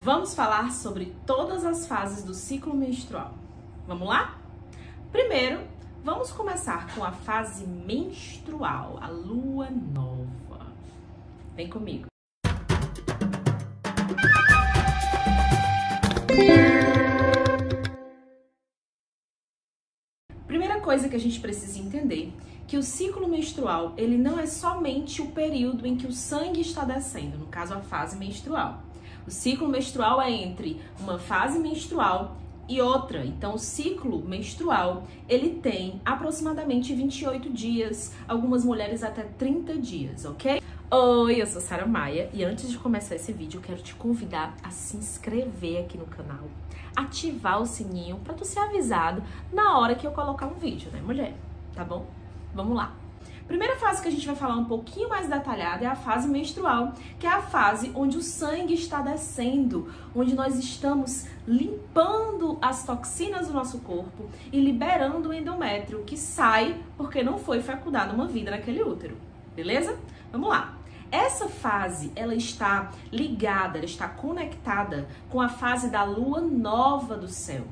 Vamos falar sobre todas as fases do ciclo menstrual. Vamos lá? Primeiro, vamos começar com a fase menstrual, a lua nova. Vem comigo. Primeira coisa que a gente precisa entender, que o ciclo menstrual, ele não é somente o período em que o sangue está descendo, no caso a fase menstrual. O ciclo menstrual é entre uma fase menstrual e outra. Então o ciclo menstrual, ele tem aproximadamente 28 dias, algumas mulheres até 30 dias, ok? Oi, eu sou Sara Maia e antes de começar esse vídeo eu quero te convidar a se inscrever aqui no canal, ativar o sininho para tu ser avisado na hora que eu colocar um vídeo, né, mulher? Tá bom? Vamos lá. Primeira fase que a gente vai falar um pouquinho mais detalhada é a fase menstrual, que é a fase onde o sangue está descendo, onde nós estamos limpando as toxinas do nosso corpo e liberando o endométrio que sai porque não foi fecundada uma vida naquele útero, beleza? Vamos lá. Essa fase, ela está ligada, ela está conectada com a fase da lua nova do céu.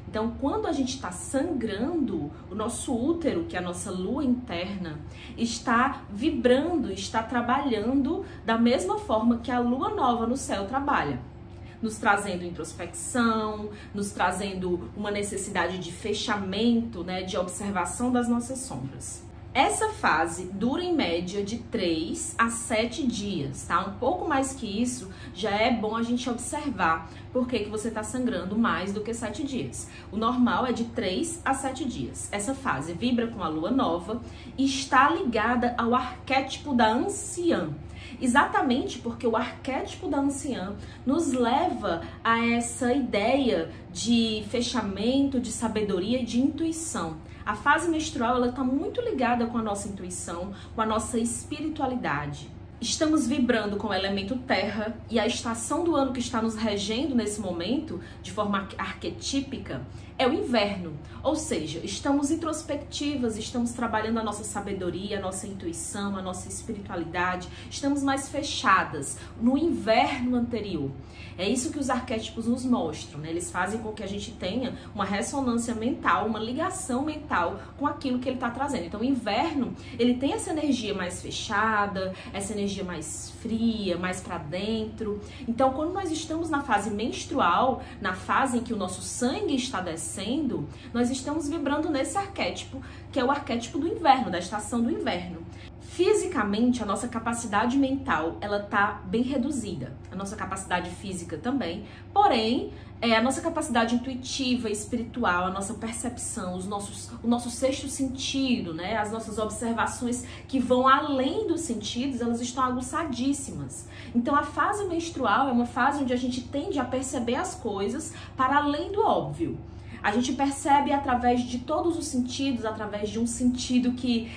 Então, quando a gente está sangrando, o nosso útero, que é a nossa lua interna, está vibrando, está trabalhando da mesma forma que a lua nova no céu trabalha. Nos trazendo introspecção, nos trazendo uma necessidade de fechamento, né, de observação das nossas sombras. Essa fase dura em média de 3 a 7 dias, tá? Um pouco mais que isso, já é bom a gente observar por que você está sangrando mais do que 7 dias. O normal é de 3 a 7 dias. Essa fase vibra com a lua nova e está ligada ao arquétipo da anciã. Exatamente porque o arquétipo da anciã nos leva a essa ideia de fechamento, de sabedoria e de intuição. A fase menstrual, ela está muito ligada com a nossa intuição, com a nossa espiritualidade. Estamos vibrando com o elemento terra e a estação do ano que está nos regendo nesse momento, de forma arquetípica, é o inverno. Ou seja, estamos introspectivas, estamos trabalhando a nossa sabedoria, a nossa intuição, a nossa espiritualidade, estamos mais fechadas no inverno anterior. É isso que os arquétipos nos mostram, né? Eles fazem com que a gente tenha uma ressonância mental, uma ligação mental com aquilo que ele está trazendo. Então o inverno, ele tem essa energia mais fechada, essa energia mais fria, mais para dentro. Então quando nós estamos na fase menstrual, na fase em que o nosso sangue está descendo, nós estamos vibrando nesse arquétipo, que é o arquétipo do inverno, da estação do inverno. Fisicamente, a nossa capacidade mental, ela tá bem reduzida. A nossa capacidade física também. Porém, a nossa capacidade intuitiva, espiritual, a nossa percepção, o nosso sexto sentido, né? As nossas observações que vão além dos sentidos, elas estão aguçadíssimas. Então, a fase menstrual é uma fase onde a gente tende a perceber as coisas para além do óbvio. A gente percebe através de todos os sentidos, através de um sentido que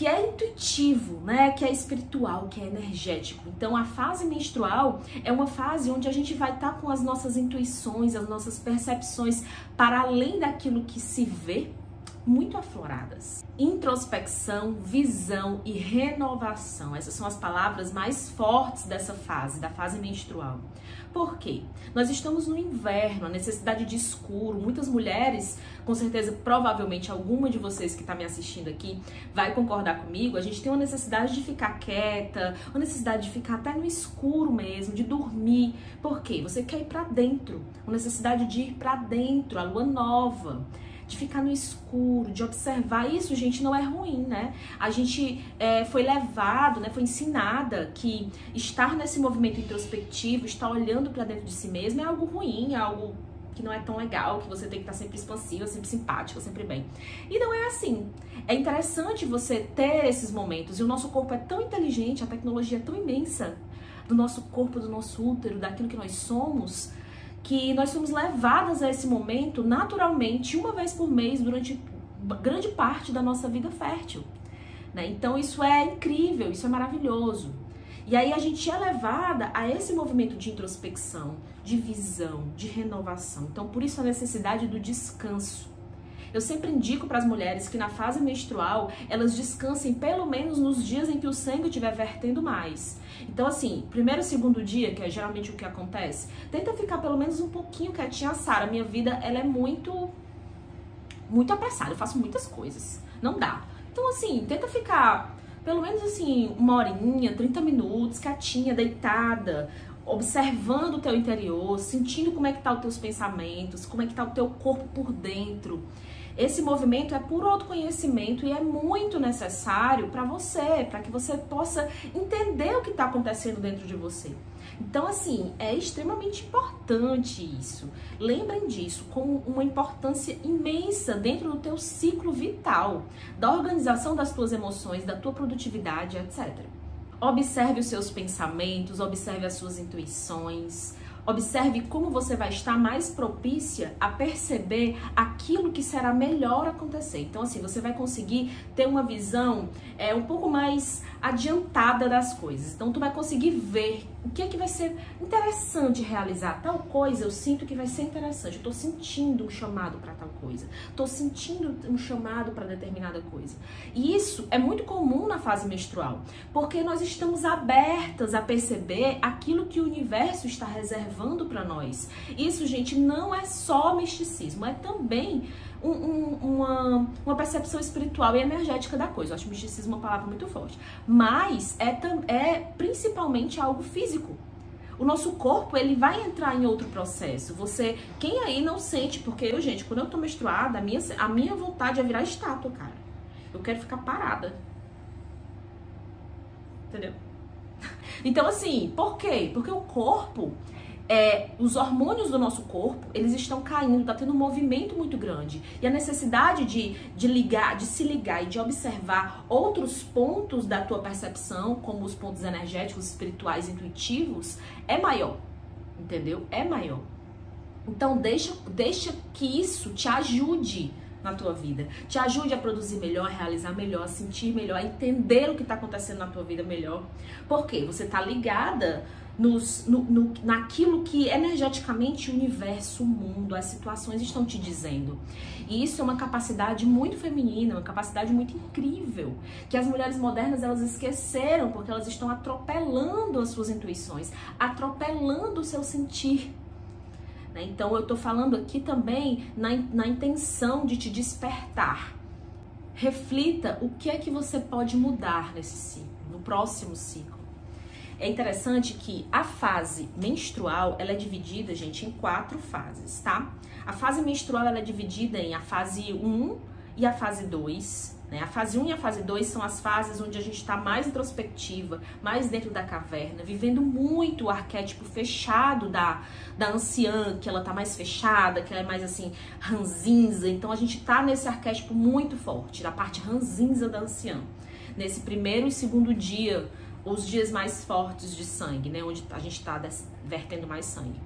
é intuitivo, né? Que é espiritual, que é energético. Então a fase menstrual é uma fase onde a gente vai estar com as nossas intuições, as nossas percepções para além daquilo que se vê, muito afloradas. Introspecção, visão e renovação. Essas são as palavras mais fortes dessa fase, da fase menstrual. Por quê? Nós estamos no inverno, a necessidade de escuro. Muitas mulheres, com certeza, provavelmente alguma de vocês que está me assistindo aqui vai concordar comigo, a gente tem uma necessidade de ficar quieta, uma necessidade de ficar até no escuro mesmo, de dormir. Por quê? Você quer ir para dentro, uma necessidade de ir para dentro, a lua nova, de ficar no escuro, de observar. Isso, gente, não é ruim, né? A gente foi levado, né, foi ensinada que estar nesse movimento introspectivo, estar olhando para dentro de si mesmo é algo ruim, é algo que não é tão legal, que você tem que estar sempre expansiva, sempre simpática, sempre bem. E não é assim. É interessante você ter esses momentos. E o nosso corpo é tão inteligente, a tecnologia é tão imensa do nosso corpo, do nosso útero, daquilo que nós somos, que nós somos levadas a esse momento naturalmente, uma vez por mês, durante grande parte da nossa vida fértil, né? Então isso é incrível, isso é maravilhoso. E aí a gente é levada a esse movimento de introspecção, de visão, de renovação. Então por isso a necessidade do descanso. Eu sempre indico para as mulheres que na fase menstrual elas descansem pelo menos nos dias em que o sangue estiver vertendo mais. Então assim, primeiro e segundo dia, que é geralmente o que acontece, tenta ficar pelo menos um pouquinho quietinha. Sara, minha vida ela é muito apressada, eu faço muitas coisas, não dá. Então assim, tenta ficar pelo menos assim, 1 horinha, 30 minutos, quietinha, deitada, observando o teu interior, sentindo como é que tá os teus pensamentos, como é que tá o teu corpo por dentro. Esse movimento é por autoconhecimento e é muito necessário para você, para que você possa entender o que está acontecendo dentro de você. Então, assim, é extremamente importante isso. Lembrem disso como uma importância imensa dentro do teu ciclo vital, da organização das tuas emoções, da tua produtividade, etc. Observe os seus pensamentos, observe as suas intuições, observe como você vai estar mais propícia a perceber aquilo que será melhor acontecer. Então, assim, você vai conseguir ter uma visão um pouco mais adiantada das coisas. Então, tu vai conseguir ver o que é que vai ser interessante realizar. Tal coisa, eu sinto que vai ser interessante. Eu tô sentindo um chamado para tal coisa. Tô sentindo um chamado para determinada coisa. E isso é muito comum na fase menstrual, porque nós estamos abertas a perceber aquilo que o universo está reservando para nós. Isso, gente, não é só misticismo, é também uma percepção espiritual e energética da coisa. Eu acho misticismo uma palavra muito forte, mas é principalmente algo físico. O nosso corpo, ele vai entrar em outro processo. Quem aí não sente, porque eu, gente, quando eu tô menstruada, a minha vontade é virar estátua, cara. Eu quero ficar parada. Entendeu? Então, assim, por quê? Porque o corpo, os hormônios do nosso corpo, eles estão caindo, tá tendo um movimento muito grande. E a necessidade de se ligar e de observar outros pontos da tua percepção, como os pontos energéticos, espirituais, intuitivos, é maior. Entendeu? É maior. Então, deixa que isso te ajude na tua vida. Te ajude a produzir melhor, a realizar melhor, a sentir melhor, a entender o que está acontecendo na tua vida melhor. Porque você tá ligada naquilo que energeticamente o universo, o mundo, as situações estão te dizendo. E isso é uma capacidade muito feminina, uma capacidade muito incrível, que as mulheres modernas elas esqueceram, porque elas estão atropelando as suas intuições, atropelando o seu sentir. Então eu tô falando aqui também na intenção de te despertar. Reflita o que é que você pode mudar nesse ciclo, no próximo ciclo. É interessante que a fase menstrual, ela é dividida, gente, em 4 fases, tá? A fase menstrual, ela é dividida em a fase 1 e a fase 2, né? A fase 1 e a fase 2 são as fases onde a gente tá mais introspectiva, mais dentro da caverna, vivendo muito o arquétipo fechado da anciã, que ela tá mais fechada, que ela é mais assim, ranzinza. Então a gente tá nesse arquétipo muito forte, da parte ranzinza da anciã. Nesse primeiro e segundo dia, os dias mais fortes de sangue, né? Onde a gente tá vertendo mais sangue.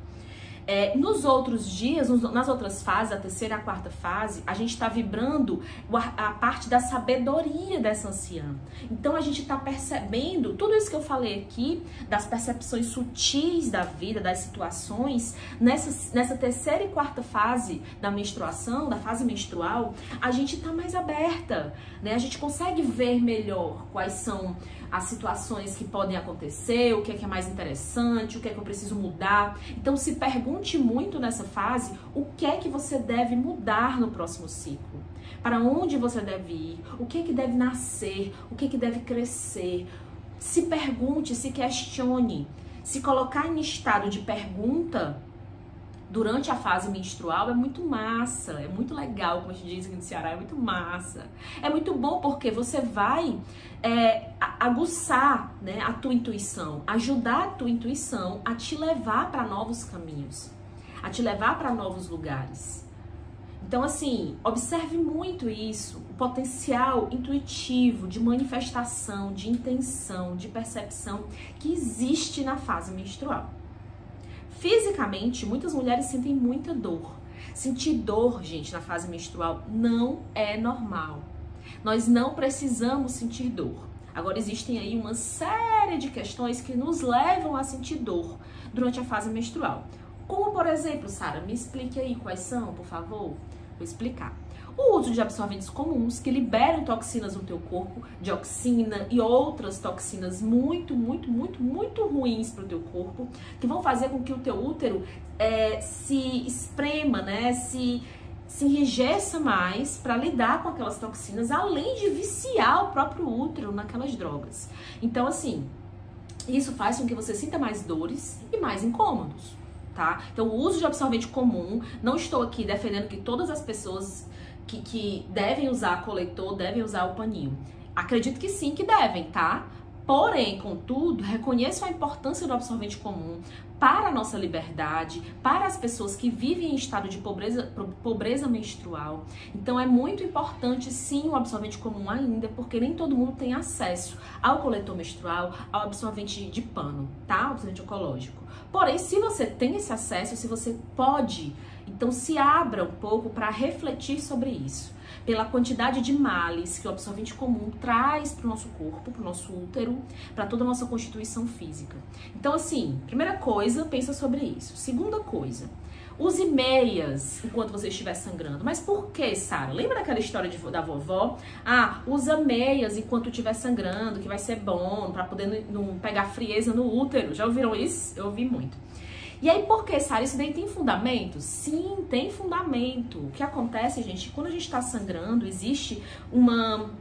Nos outros dias, nas outras fases, a terceira e a quarta fase, a gente está vibrando a parte da sabedoria dessa anciã. Então a gente está percebendo tudo isso que eu falei aqui, das percepções sutis da vida, das situações, nessa terceira e quarta fase da menstruação, da fase menstrual, a gente está mais aberta, né? A gente consegue ver melhor quais são as situações que podem acontecer, o que é mais interessante, o que é que eu preciso mudar. Então se pergunte muito nessa fase o que é que você deve mudar no próximo ciclo. Para onde você deve ir, o que é que deve nascer, o que é que deve crescer. Se pergunte, se questione. Se colocar em estado de pergunta durante a fase menstrual é muito massa, é muito legal, como a gente diz aqui no Ceará, é muito massa. É muito bom porque você vai aguçar, né, a tua intuição, ajudar a tua intuição a te levar para novos caminhos, a te levar para novos lugares. Então, assim, observe muito isso, o potencial intuitivo de manifestação, de intenção, de percepção que existe na fase menstrual. Fisicamente, muitas mulheres sentem muita dor. Sentir dor, gente, na fase menstrual não é normal. Nós não precisamos sentir dor. Agora, existem aí uma série de questões que nos levam a sentir dor durante a fase menstrual. Como, por exemplo, Sara, me explique aí quais são, por favor. Vou explicar. O uso de absorventes comuns que liberam toxinas no teu corpo, dioxina e outras toxinas muito ruins para o teu corpo, que vão fazer com que o teu útero se esprema, né? Se enrijeça mais para lidar com aquelas toxinas, além de viciar o próprio útero naquelas drogas. Então, assim, isso faz com que você sinta mais dores e mais incômodos, tá? Então, o uso de absorvente comum, não estou aqui defendendo que todas as pessoas que devem usar coletor, devem usar o paninho. Acredito que sim, que devem, tá? Porém, contudo, reconheço a importância do absorvente comum para a nossa liberdade, para as pessoas que vivem em estado de pobreza menstrual. Então, é muito importante, sim, o absorvente comum ainda, porque nem todo mundo tem acesso ao coletor menstrual, ao absorvente de pano, tá? O absorvente ecológico. Porém, se você tem esse acesso, se você pode, então se abra um pouco para refletir sobre isso. Pela quantidade de males que o absorvente comum traz para o nosso corpo, para o nosso útero, para toda a nossa constituição física. Então, assim, primeira coisa, pensa sobre isso. Segunda coisa, use meias enquanto você estiver sangrando. Mas por que, Sara? Lembra daquela história da vovó? Ah, usa meias enquanto estiver sangrando, que vai ser bom, para poder não pegar frieza no útero. Já ouviram isso? Eu ouvi muito. E aí, por que, Sara? Isso daí tem fundamento? Sim, tem fundamento. O que acontece, gente, quando a gente está sangrando, existe uma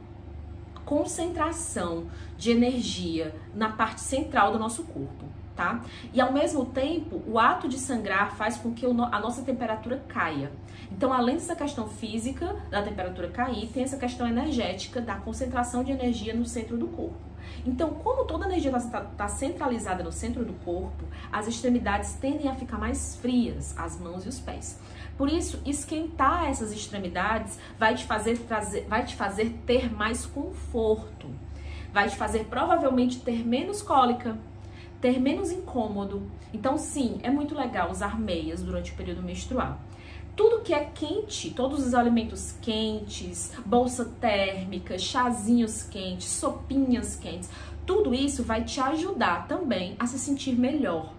concentração de energia na parte central do nosso corpo, tá? E ao mesmo tempo, o ato de sangrar faz com que a nossa temperatura caia. Então, além dessa questão física, da temperatura cair, tem essa questão energética da concentração de energia no centro do corpo. Então, como toda a energia está centralizada no centro do corpo, as extremidades tendem a ficar mais frias, as mãos e os pés. Por isso, esquentar essas extremidades vai te fazer ter mais conforto, vai te fazer provavelmente ter menos cólica, ter menos incômodo. Então, sim, é muito legal usar meias durante o período menstrual. Tudo que é quente, todos os alimentos quentes, bolsa térmica, chazinhos quentes, sopinhas quentes, tudo isso vai te ajudar também a se sentir melhor.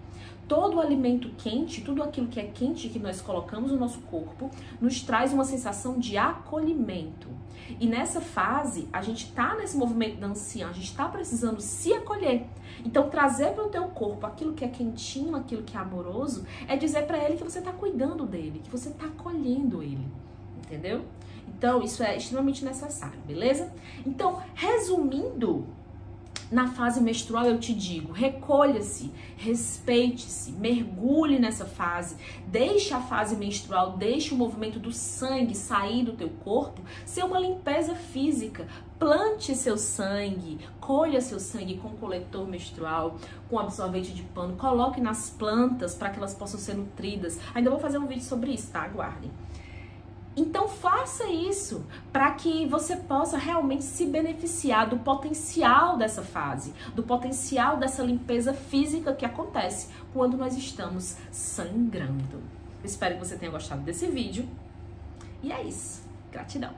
Todo alimento quente, tudo aquilo que é quente que nós colocamos no nosso corpo, nos traz uma sensação de acolhimento. E nessa fase, a gente tá nesse movimento da anciã, a gente tá precisando se acolher. Então, trazer para o teu corpo aquilo que é quentinho, aquilo que é amoroso, é dizer para ele que você tá cuidando dele, que você tá acolhendo ele, entendeu? Então, isso é extremamente necessário, beleza? Então, resumindo, na fase menstrual eu te digo, recolha-se, respeite-se, mergulhe nessa fase, deixe a fase menstrual, deixe o movimento do sangue sair do teu corpo, ser uma limpeza física, plante seu sangue, colha seu sangue com coletor menstrual, com absorvente de pano, coloque nas plantas para que elas possam ser nutridas. Ainda vou fazer um vídeo sobre isso, tá? Aguardem. Então faça isso para que você possa realmente se beneficiar do potencial dessa fase, do potencial dessa limpeza física que acontece quando nós estamos sangrando. Eu espero que você tenha gostado desse vídeo. E é isso. Gratidão.